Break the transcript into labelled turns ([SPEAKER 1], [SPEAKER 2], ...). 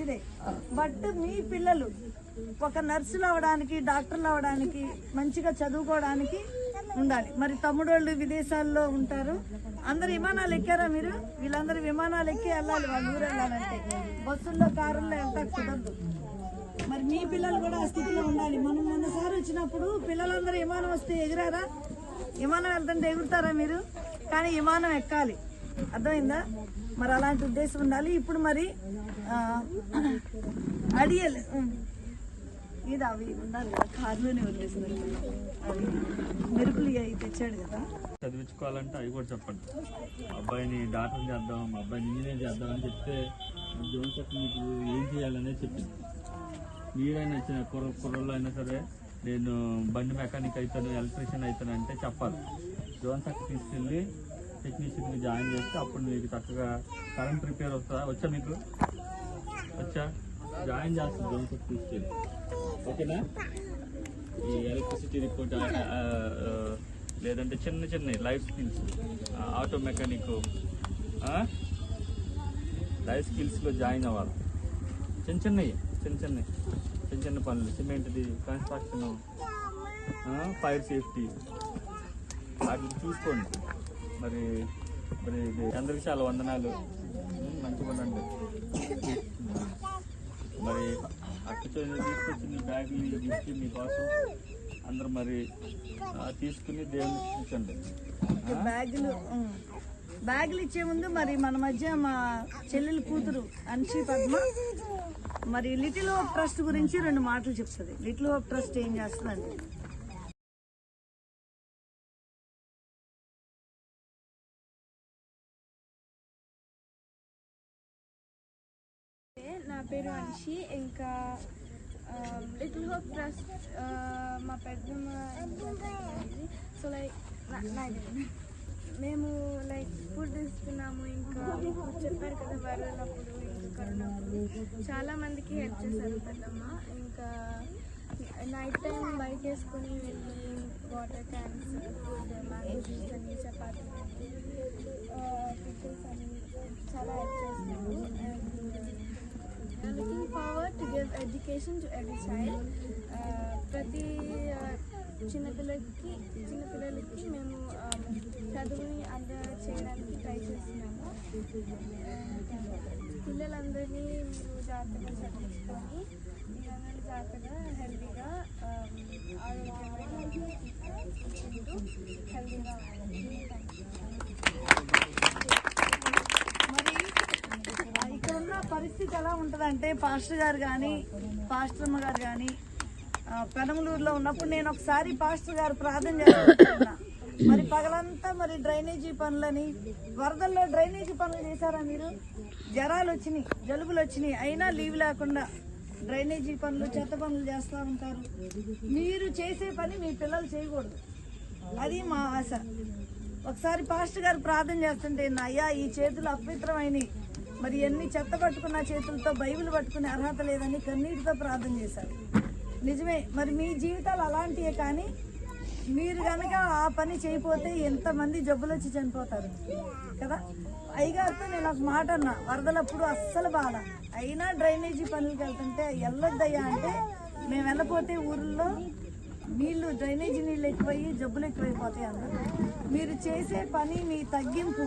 [SPEAKER 1] మంచిదే. బట్ మీ పిల్లలు ఒక నర్సులు అవడానికి, డాక్టర్లు అవడానికి, మంచిగా చదువుకోవడానికి ఉండాలి. మరి తమ్ముడు వాళ్ళు విదేశాల్లో ఉంటారు. అందరు విమానాలు ఎక్కారా మీరు? వీళ్ళందరూ విమానాలు ఎక్కి వెళ్ళాలి, వాళ్ళు ఊరు వెళ్ళాలంటే. బస్సుల్లో, కారుల్లో వెళ్తా కుదరదు. మరి మీ పిల్లలు కూడా ఆ స్థితిలో ఉండాలి. మనం మొన్నసారి వచ్చినప్పుడు పిల్లలందరూ విమానం వస్తే ఎగిరారా? విమానం వెళ్తుంటే ఎగురుతారా మీరు? కానీ విమానం ఎక్కాలి, అర్థమైందా? మరి అలాంటి ఉద్దేశం ఉండాలి. ఇప్పుడు మరి అడియల్ ఇది అవి ఉండాలి కదా, కారులోనే వదిలేస్తారు. అవి మెరుపులు అవి తెచ్చాడు కదా.
[SPEAKER 2] చదివించుకోవాలంటే అవి కూడా చెప్పండి. అబ్బాయిని డాక్టర్ చేద్దాం, అబ్బాయిని ఇంజనీర్ చేద్దాం అని చెప్తే జోన్సెట్ మీకు ఏం చేయాలనేది చెప్పింది. మీరైనా వచ్చిన కుర్రలో అయినా సరే నేను బండి మెకానిక్ అవుతాను, ఎలక్ట్రీషియన్ అవుతాను అంటే చెప్పాలి. జోన్సెట్ తీసుకెళ్ళి టెక్నీషియన్కి జాయిన్ చేస్తే అప్పుడు మీకు చక్కగా కరెంట్ రిపేర్ వస్తుందా? వచ్చా మీకు? వచ్చా? జాయిన్ చేస్తుంది జోన్సెట్ తీసుకెళ్ళి. ఓకేనా? ఈ ఎలక్ట్రిసిటీ రిపోర్ట్ లేదంటే చిన్న చిన్న life skills, auto mechanic, life స్కిల్స్లో జాయిన్ అవ్వాలి. చిన్న చిన్న పనులు, సిమెంట్ది, కన్స్ట్రక్షన్, ఫైర్ సేఫ్టీ, వాటిని చూసుకోండి. మరి అందరికి చాలా వందనాలు. మంచిగా ఉండండి. మరి అక్కడ తీసుకొచ్చి మీ బ్యాగులు గిఫ్ట్ మీకోసం అందరూ మరి తీసుకుని దేవుని చూసండి.
[SPEAKER 1] బ్యాగులు ఇచ్చే ముందు మరి మన మధ్య మా చెల్లెలు కూతురు అన్షి పద్మ మరి లిటిల్ హోప్ ట్రస్ట్ గురించి 2 మాటలు చెప్తుంది. లిటిల్ హోప్ ట్రస్ట్ ఏం చేస్తుందండి?
[SPEAKER 3] నా పేరు అన్షి. ఇంకా లిటిల్ హోప్ ట్రస్ట్ మా పెద్దమ్మ. సో లైక్ మేము ఫుడ్ ఇస్తున్నాము. ఇంకా చెప్పారు కదా వరదలప్పుడు, ఇంకా కరోనాప్పుడు చాలా మందికి హెల్ప్ చేశారు పెద్దమ్మ. ఇంకా నైట్ టైం బైక్ వేసుకొని వెళ్ళి water cans, food, mango juice అని, చపాతీ అని, పికిల్స్ అని చాలా హెల్ప్ చేస్తున్నారు. Looking forward to give education to every child. ప్రతి చిన్నపిల్లలకి మేము చదువుని చేయడానికి ట్రై చేస్తున్నాము. పిల్లలందరినీ మీరు జాగ్రత్తగా చదివించుకొని మీరందరూ జాగ్రత్తగా హెల్తీగా ఆరోగ్యమైన హెల్తీగా
[SPEAKER 1] పరిస్థితి ఎలా ఉంటుందంటే, పాస్టర్ గారు కానీ పాస్టర్మ్మ గారు కానీ పెనమలూరులో ఉన్నప్పుడు నేను ఒకసారి పాస్టర్ గారు ప్రార్థన చేస్తున్నా. మరి పగలంతా మరి డ్రైనేజీ పనులని, వరదల్లో డ్రైనేజీ పనులు చేశారా మీరు? జ్వరాలు వచ్చినాయి, జలుబులు వచ్చినాయి, అయినా లీవ్ లేకుండా డ్రైనేజీ పనులు, చెత్త పనులు చేస్తూ ఉంటారు. మీరు చేసే పని మీ పిల్లలు చేయకూడదు, అది మా ఆశ. ఒకసారి పాస్టర్ గారు ప్రార్థన చేస్తుంటే, అయ్యా ఈ చేతులు అపవిత్రమైనవి, మరి ఎన్ని చెత్త పట్టుకున్న చేతులతో బైబిల్ పట్టుకునే అర్హత లేదని కన్నీటితో ప్రార్థన చేశారు. నిజమే, మరి మీ జీవితాలు అలాంటివే. కానీ మీరు కనుక ఆ పని చేయకపోతే ఎంతమంది జబ్బులు వచ్చి చనిపోతారు కదా. అయ్యగారితో నేను ఒక మాట అన్నా, వరదలప్పుడు అస్సలు బాధ, అయినా డ్రైనేజీ పనులకు వెళ్తుంటే వెళ్ళొద్దయ్యా అంటే, మేము వెళ్ళపోతే ఊళ్ళో నీళ్లు, డ్రైనేజీ నీళ్ళు ఎక్కువయ్యి జబ్బులు ఎక్కువైపోతాయి అన్నారు. మీరు చేసే పని మీ తగ్గింపు.